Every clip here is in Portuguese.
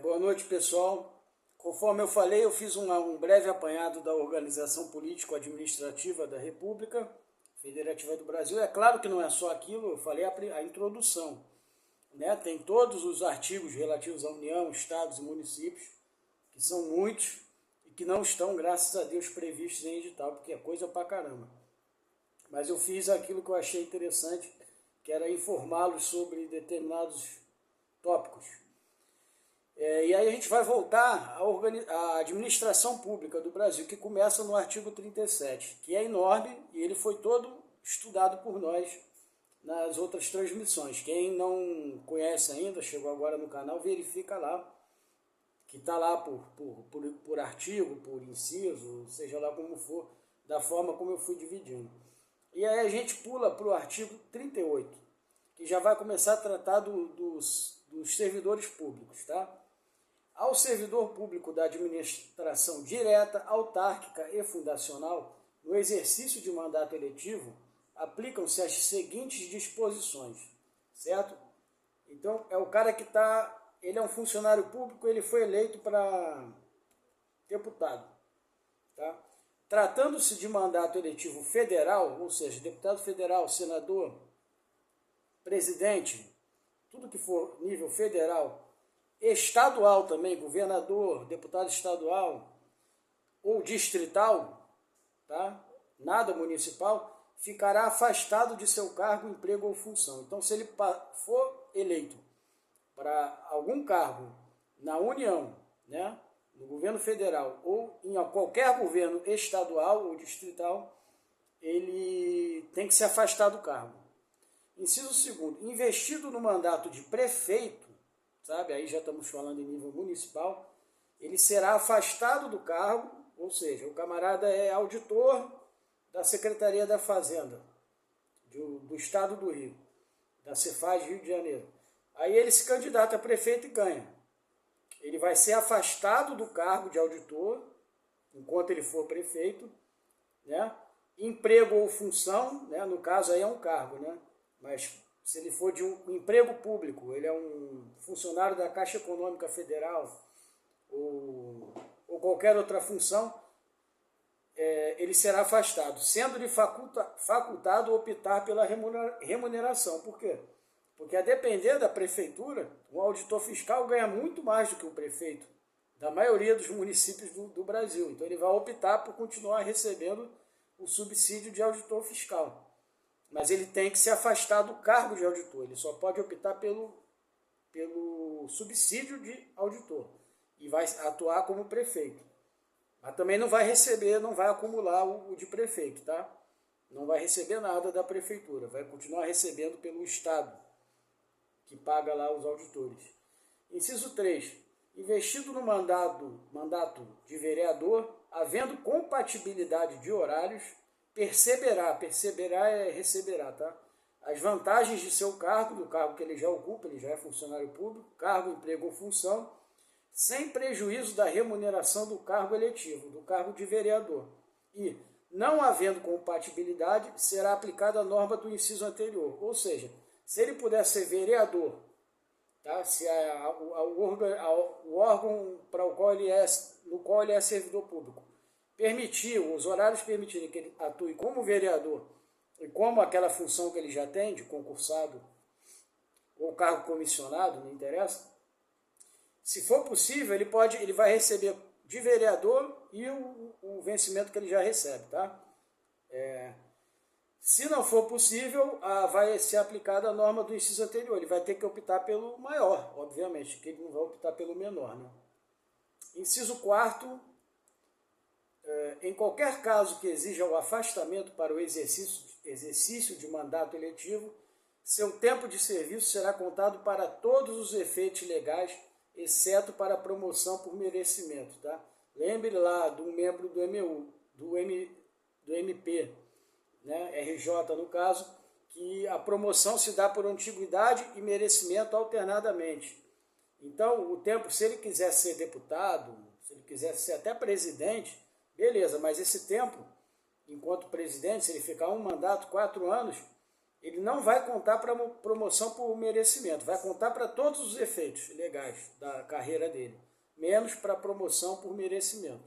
Boa noite, pessoal. Conforme eu falei, eu fiz um breve apanhado da organização político-administrativa da República Federativa do Brasil. É claro que não é só aquilo, eu falei a introdução, né? Tem todos os artigos relativos à União, Estados e municípios, que são muitos e que não estão, graças a Deus, previstos em edital, porque é coisa pra caramba. Mas eu fiz aquilo que eu achei interessante, que era informá-los sobre determinados tópicos. E aí a gente vai voltar à administração pública do Brasil, que começa no artigo 37, que é enorme e ele foi todo estudado por nós nas outras transmissões. Quem não conhece ainda, chegou agora no canal, verifica lá, que está lá por artigo, por inciso, seja lá como for, da forma como eu fui dividindo. E aí a gente pula para o artigo 38, que já vai começar a tratar dos servidores públicos, tá? Ao servidor público da administração direta, autárquica e fundacional, no exercício de mandato eletivo, aplicam-se as seguintes disposições, certo? Então, é o cara que ele é um funcionário público, ele foi eleito para deputado, tá? Tratando-se de mandato eletivo federal, ou seja, deputado federal, senador, presidente, tudo que for nível federal, estadual também, governador, deputado estadual ou distrital, tá? Nada municipal, ficará afastado de seu cargo, emprego ou função. Então, se ele for eleito para algum cargo na União, né, no governo federal ou em qualquer governo estadual ou distrital, ele tem que se afastar do cargo. Inciso segundo, investido no mandato de prefeito, sabe, aí já estamos falando em nível municipal, ele será afastado do cargo, ou seja, o camarada é auditor da Secretaria da Fazenda, do Estado do Rio, da Cefaz Rio de Janeiro. Aí ele se candidata a prefeito e ganha. Ele vai ser afastado do cargo de auditor, enquanto ele for prefeito, né? Emprego ou função, né? No caso aí é um cargo, né? Mas se ele for de um emprego público, ele é um funcionário da Caixa Econômica Federal ou qualquer outra função, ele será afastado, sendo-lhe facultado optar pela remuneração. Por quê? Porque a depender da prefeitura, o auditor fiscal ganha muito mais do que o prefeito, da maioria dos municípios do Brasil. Então ele vai optar por continuar recebendo o subsídio de auditor fiscal. Mas ele tem que se afastar do cargo de auditor, ele só pode optar pelo subsídio de auditor e vai atuar como prefeito. Mas também não vai receber, não vai acumular o de prefeito, tá? Não vai receber nada da prefeitura, vai continuar recebendo pelo Estado, que paga lá os auditores. Inciso 3. Investido no mandato de vereador, havendo compatibilidade de horários, perceberá é receberá, tá? As vantagens de seu cargo, do cargo que ele já ocupa, ele já é funcionário público, cargo, emprego ou função, sem prejuízo da remuneração do cargo eletivo, do cargo de vereador. E, não havendo compatibilidade, será aplicada a norma do inciso anterior. Ou seja, se ele puder ser vereador, tá? Se o órgão para o qual no qual ele é servidor público permitiu, os horários permitirem que ele atue como vereador e como aquela função que ele já tem, de concursado ou cargo comissionado, não interessa, se for possível, ele vai receber de vereador e o vencimento que ele já recebe, tá? Se não for possível, vai ser aplicada a norma do inciso anterior. Ele vai ter que optar pelo maior, obviamente, que ele não vai optar pelo menor, né? Inciso 4º, em qualquer caso que exija o afastamento para o exercício de mandato eletivo, seu tempo de serviço será contado para todos os efeitos legais, exceto para a promoção por merecimento, tá? Lembre lá de um membro do MP, né, RJ no caso, que a promoção se dá por antiguidade e merecimento alternadamente. Então, o tempo, se ele quiser ser deputado, se ele quiser ser até presidente, beleza, mas esse tempo, enquanto presidente, se ele ficar um mandato, 4 anos, ele não vai contar para promoção por merecimento, vai contar para todos os efeitos legais da carreira dele, menos para promoção por merecimento.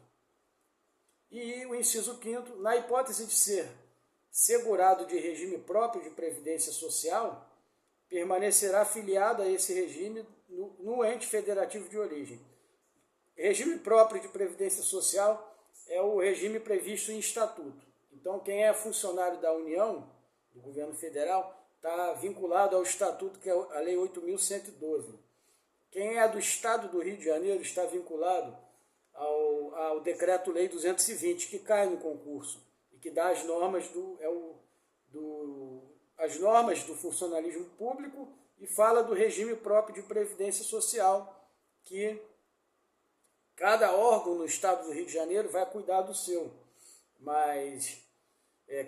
E o inciso 5º, na hipótese de ser segurado de regime próprio de previdência social, permanecerá afiliado a esse regime no ente federativo de origem. Regime próprio de previdência social é o regime previsto em estatuto. Então, quem é funcionário da União, do governo federal, está vinculado ao estatuto, que é a Lei 8.112. Quem é do Estado do Rio de Janeiro está vinculado ao Decreto-Lei 220, que cai no concurso e que dá as normas as normas do funcionalismo público e fala do regime próprio de previdência social, que cada órgão no Estado do Rio de Janeiro vai cuidar do seu. Mas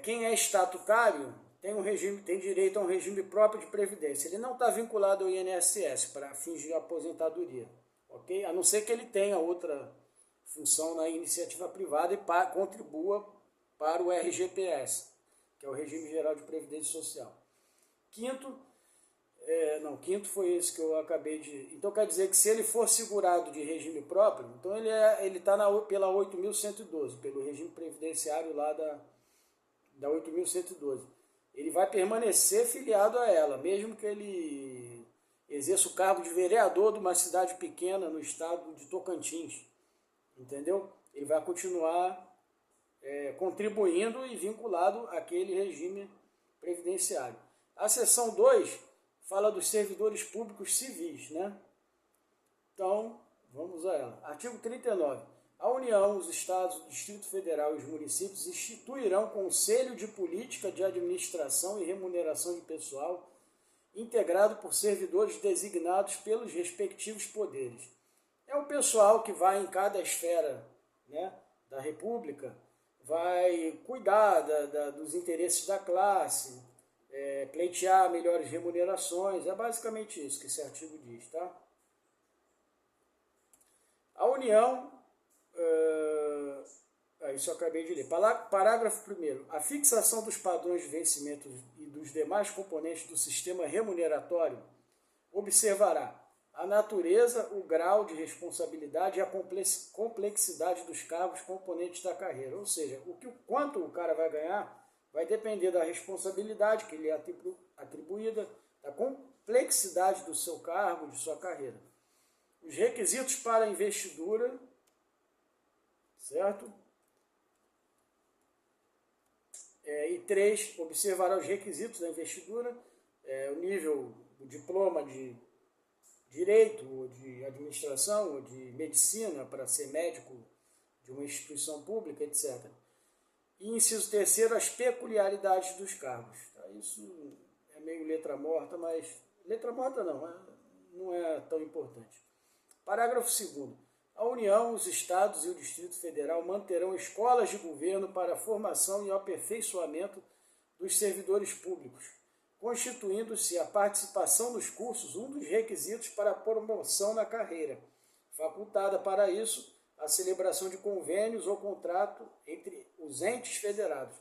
quem é estatutário tem direito a um regime próprio de previdência. Ele não está vinculado ao INSS para fins de aposentadoria, ok? A não ser que ele tenha outra função na iniciativa privada e contribua para o RGPS, que é o Regime Geral de Previdência Social. Quinto foi esse que eu acabei de... Então quer dizer que se ele for segurado de regime próprio, então ele está pela 8.112, pelo regime previdenciário lá da 8.112. Ele vai permanecer filiado a ela, mesmo que ele exerça o cargo de vereador de uma cidade pequena no estado de Tocantins, entendeu? Ele vai continuar contribuindo e vinculado àquele regime previdenciário. A seção 2 fala dos servidores públicos civis, né? Então, vamos a ela. Artigo 39. A União, os Estados, o Distrito Federal e os municípios instituirão Conselho de Política de Administração e Remuneração de Pessoal, integrado por servidores designados pelos respectivos poderes. É o pessoal que vai em cada esfera, né, da República, vai cuidar dos interesses da classe, pleitear melhores remunerações, é basicamente isso que esse artigo diz, tá? A União, isso eu acabei de ler, parágrafo 1º, a fixação dos padrões de vencimento e dos demais componentes do sistema remuneratório observará a natureza, o grau de responsabilidade e a complexidade dos cargos componentes da carreira. Ou seja, quanto o cara vai ganhar vai depender da responsabilidade que lhe é atribuída, da complexidade do seu cargo, de sua carreira. Os requisitos para a investidura, certo? E 3, observará os requisitos da investidura, o nível, o diploma de direito, ou de administração, ou de medicina, para ser médico de uma instituição pública, etc. E inciso 3º, as peculiaridades dos cargos. Tá? Isso é meio letra morta, mas... Letra morta não é tão importante. Parágrafo 2º. A União, os Estados e o Distrito Federal manterão escolas de governo para a formação e o aperfeiçoamento dos servidores públicos, constituindo-se a participação nos cursos um dos requisitos para a promoção na carreira, facultada para isso a celebração de convênios ou contrato entre os entes federados.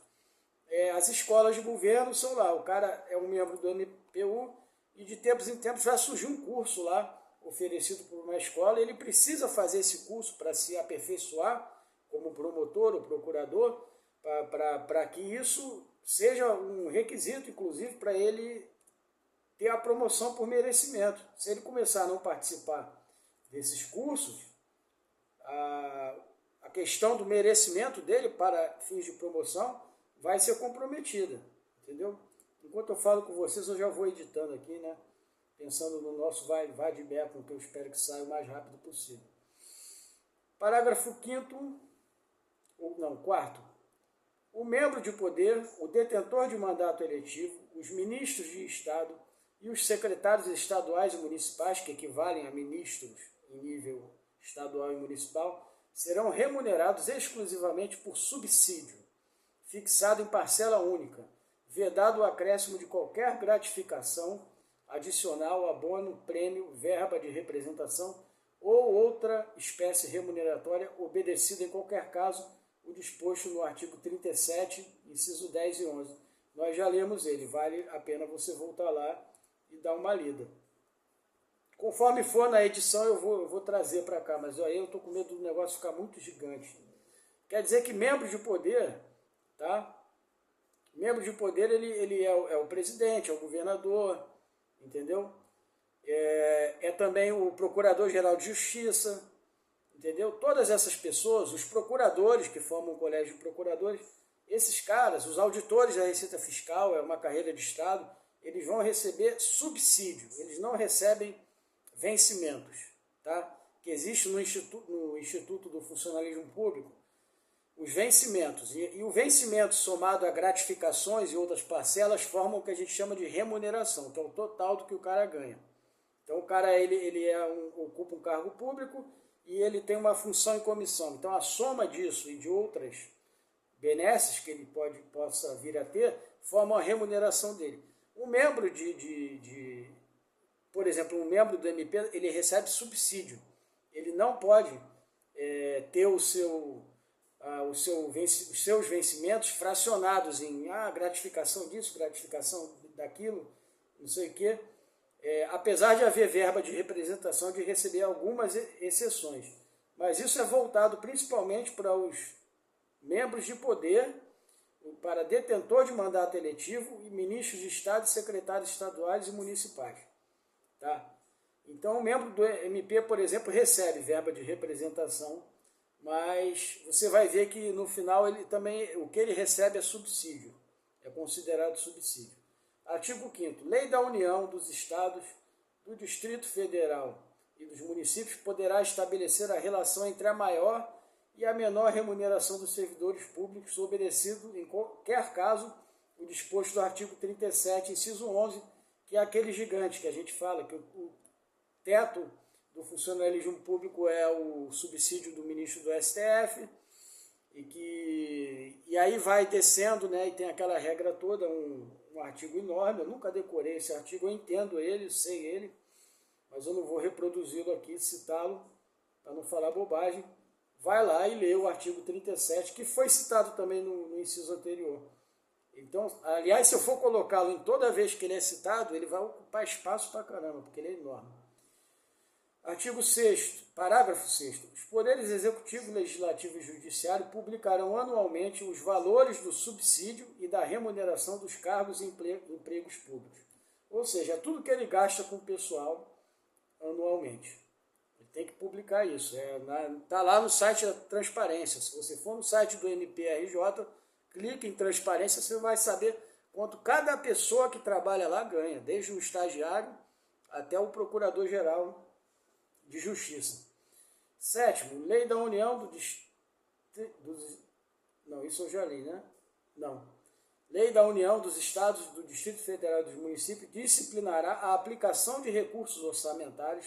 As escolas de governo são lá, o cara é um membro do MPU e de tempos em tempos vai surgir um curso lá, oferecido por uma escola, ele precisa fazer esse curso para se aperfeiçoar como promotor ou procurador, para que isso seja um requisito, inclusive, para ele ter a promoção por merecimento. Se ele começar a não participar desses cursos, a questão do merecimento dele para fins de promoção vai ser comprometida, entendeu? Enquanto eu falo com vocês, eu já vou editando aqui, né? Pensando no nosso vai de Beco, que eu espero que saia o mais rápido possível. Parágrafo 4º. O membro de poder, o detentor de mandato eletivo, os ministros de Estado e os secretários estaduais e municipais, que equivalem a ministros em nível estadual e municipal, serão remunerados exclusivamente por subsídio, fixado em parcela única, vedado o acréscimo de qualquer gratificação adicional, abono, prêmio, verba de representação ou outra espécie remuneratória, obedecido em qualquer caso o disposto no artigo 37, inciso 10 e 11. nós já lemos ele, vale a pena você voltar lá e dar uma lida. Conforme for na edição eu vou trazer para cá, mas aí eu estou com medo do negócio ficar muito gigante. Quer dizer que membro de poder, tá? Membro de poder ele é o presidente, é o governador, entendeu? É também o procurador-geral de justiça, entendeu? Todas essas pessoas, os procuradores que formam o colégio de procuradores, esses caras, os auditores da Receita Fiscal, é uma carreira de Estado, eles vão receber subsídio, eles não recebem vencimentos, tá? Que existe no Instituto do Funcionalismo Público, os vencimentos. E o vencimento somado a gratificações e outras parcelas formam o que a gente chama de remuneração, que é o total do que o cara ganha. Então o cara ocupa um cargo público e ele tem uma função em comissão. Então a soma disso e de outras benesses que ele possa vir a ter, formam a remuneração dele. Um membro por exemplo, um membro do MP, ele recebe subsídio. Ele não pode ter os seus vencimentos fracionados em gratificação disso, gratificação daquilo, não sei o quê. Apesar de haver verba de representação, de receber algumas exceções. Mas isso é voltado principalmente para os membros de poder, para detentor de mandato eletivo e ministros de Estado e secretários estaduais e municipais. Tá? Então, o membro do MP, por exemplo, recebe verba de representação, mas você vai ver que no final o que ele recebe é subsídio, é considerado subsídio. Artigo 5º. Lei da União, dos Estados, do Distrito Federal e dos municípios poderá estabelecer a relação entre a maior e a menor remuneração dos servidores públicos, obedecido em qualquer caso o disposto do artigo 37, inciso 11, que é aquele gigante que a gente fala, que o teto do funcionalismo público é o subsídio do ministro do STF, e aí vai descendo, né, e tem aquela regra toda, um artigo enorme, eu nunca decorei esse artigo, eu entendo ele, sei ele, mas eu não vou reproduzi-lo aqui, citá-lo, para não falar bobagem. Vai lá e lê o artigo 37, que foi citado também no inciso anterior. Então, aliás, se eu for colocá-lo em toda vez que ele é citado, ele vai ocupar espaço pra caramba, porque ele é enorme. Artigo 6º, parágrafo 6º. Os poderes executivo, legislativo e judiciário publicarão anualmente os valores do subsídio e da remuneração dos cargos e empregos públicos. Ou seja, tudo que ele gasta com o pessoal anualmente. Ele tem que publicar isso. Está lá no site da transparência. Se você for no site do MPRJ, clique em transparência, você vai saber quanto cada pessoa que trabalha lá ganha, desde o estagiário até o procurador-geral de Justiça. 7º, Lei da União Não, isso eu já li, né? Não. Lei da União dos Estados, do Distrito Federal e dos Municípios disciplinará a aplicação de recursos orçamentários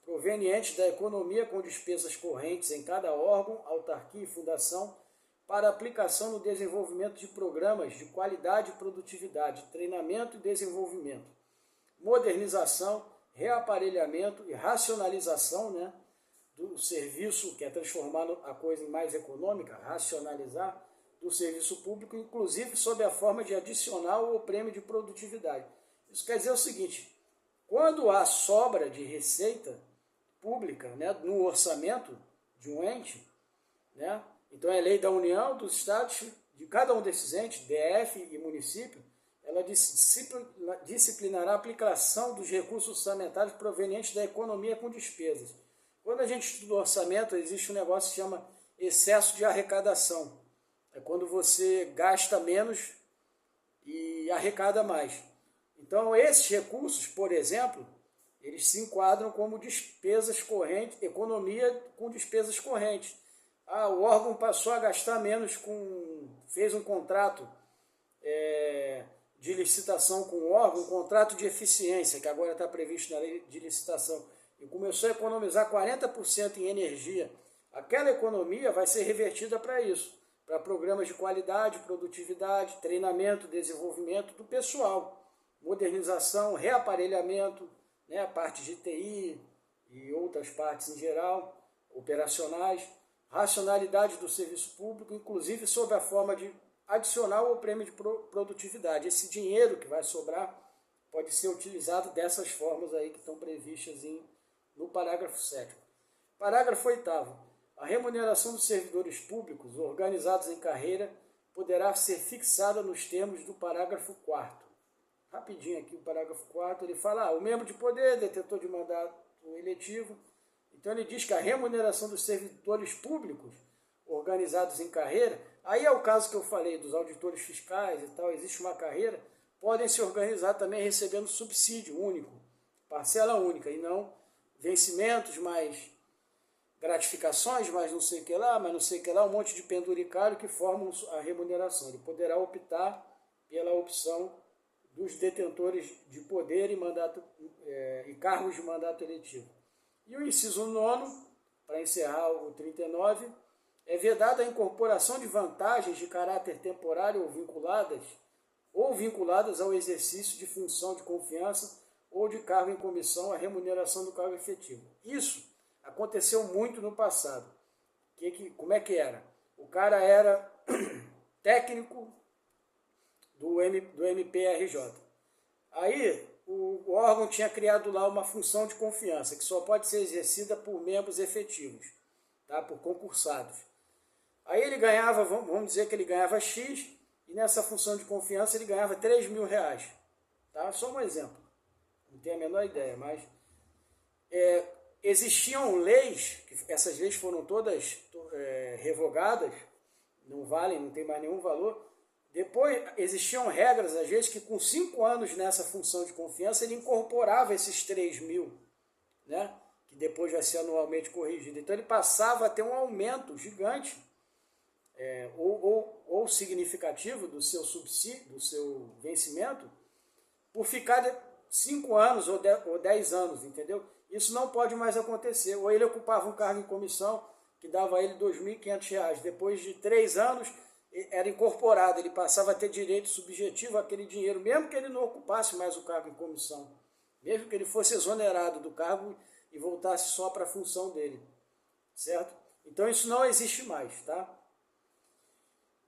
provenientes da economia com despesas correntes em cada órgão, autarquia e fundação para aplicação no desenvolvimento de programas de qualidade e produtividade, treinamento e desenvolvimento, modernização, reaparelhamento e racionalização, né, do serviço, que é transformar a coisa em mais econômica, racionalizar, do serviço público, inclusive sob a forma de adicional ou prêmio de produtividade. Isso quer dizer o seguinte, quando há sobra de receita pública, né, no orçamento de um ente, né, então é lei da União, dos Estados, de cada um desses entes, DF e município, ela disciplinará a aplicação dos recursos orçamentários provenientes da economia com despesas. Quando a gente estuda o orçamento, existe um negócio que se chama excesso de arrecadação. É quando você gasta menos e arrecada mais. Então, esses recursos, por exemplo, eles se enquadram como despesas correntes, economia com despesas correntes. O órgão passou a gastar menos, fez um contrato de licitação com o órgão, um contrato de eficiência, que agora está previsto na lei de licitação, e começou a economizar 40% em energia. Aquela economia vai ser revertida para isso, para programas de qualidade, produtividade, treinamento, desenvolvimento do pessoal, modernização, reaparelhamento, né, a parte de TI e outras partes em geral, operacionais, racionalidade do serviço público, inclusive sob a forma de adicional ao prêmio de produtividade. Esse dinheiro que vai sobrar pode ser utilizado dessas formas aí que estão previstas no parágrafo 7º. Parágrafo 8º. A remuneração dos servidores públicos organizados em carreira poderá ser fixada nos termos do parágrafo 4º. Rapidinho aqui o parágrafo 4º, ele fala, o membro de poder, detentor de mandato eletivo. Então ele diz que a remuneração dos servidores públicos organizados em carreira, aí é o caso que eu falei dos auditores fiscais e tal, existe uma carreira, podem se organizar também recebendo subsídio único, parcela única, e não vencimentos, mais gratificações, mais não sei o que lá, mas não sei o que lá, um monte de penduricário que formam a remuneração. Ele poderá optar pela opção dos detentores de poder e cargos de mandato eletivo. E o inciso 9º, para encerrar o 39, é vedada a incorporação de vantagens de caráter temporário ou vinculadas ao exercício de função de confiança ou de cargo em comissão à remuneração do cargo efetivo. Isso aconteceu muito no passado. Como é que era? O cara era técnico do MPRJ. Aí o órgão tinha criado lá uma função de confiança, que só pode ser exercida por membros efetivos, tá? Por concursados. Aí ele ganhava, vamos dizer que ele ganhava X, e nessa função de confiança ele ganhava 3 mil reais. Tá? Só um exemplo. Não tenho a menor ideia, mas existiam leis, essas leis foram todas revogadas, não valem, não tem mais nenhum valor. Depois existiam regras, às vezes, que com 5 anos nessa função de confiança ele incorporava esses 3 mil, né? Que depois vai ser anualmente corrigido. Então ele passava a ter um aumento gigante, ou significativo do seu subsídio, do seu vencimento, por ficar 5 anos ou 10 anos, entendeu? Isso não pode mais acontecer. Ou ele ocupava um cargo em comissão que dava a ele R$ 2.500. Depois de 3 anos, era incorporado, ele passava a ter direito subjetivo àquele dinheiro, mesmo que ele não ocupasse mais o cargo em comissão, mesmo que ele fosse exonerado do cargo e voltasse só para a função dele, certo? Então isso não existe mais, tá?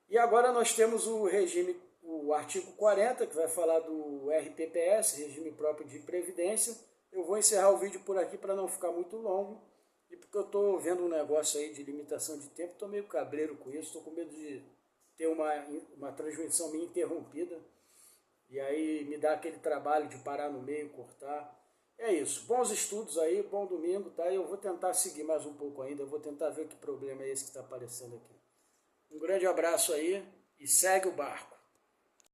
E agora nós temos o artigo 40, que vai falar do RPPS, Regime Próprio de Previdência. Eu vou encerrar o vídeo por aqui para não ficar muito longo, e porque eu estou vendo um negócio aí de limitação de tempo, estou meio cabreiro com isso, estou com medo de ter uma transmissão minha interrompida, e aí me dá aquele trabalho de parar no meio, cortar. É isso, bons estudos aí, bom domingo, tá? Eu vou tentar seguir mais um pouco ainda, eu vou tentar ver que problema é esse que está aparecendo aqui. Um grande abraço aí e segue o barco.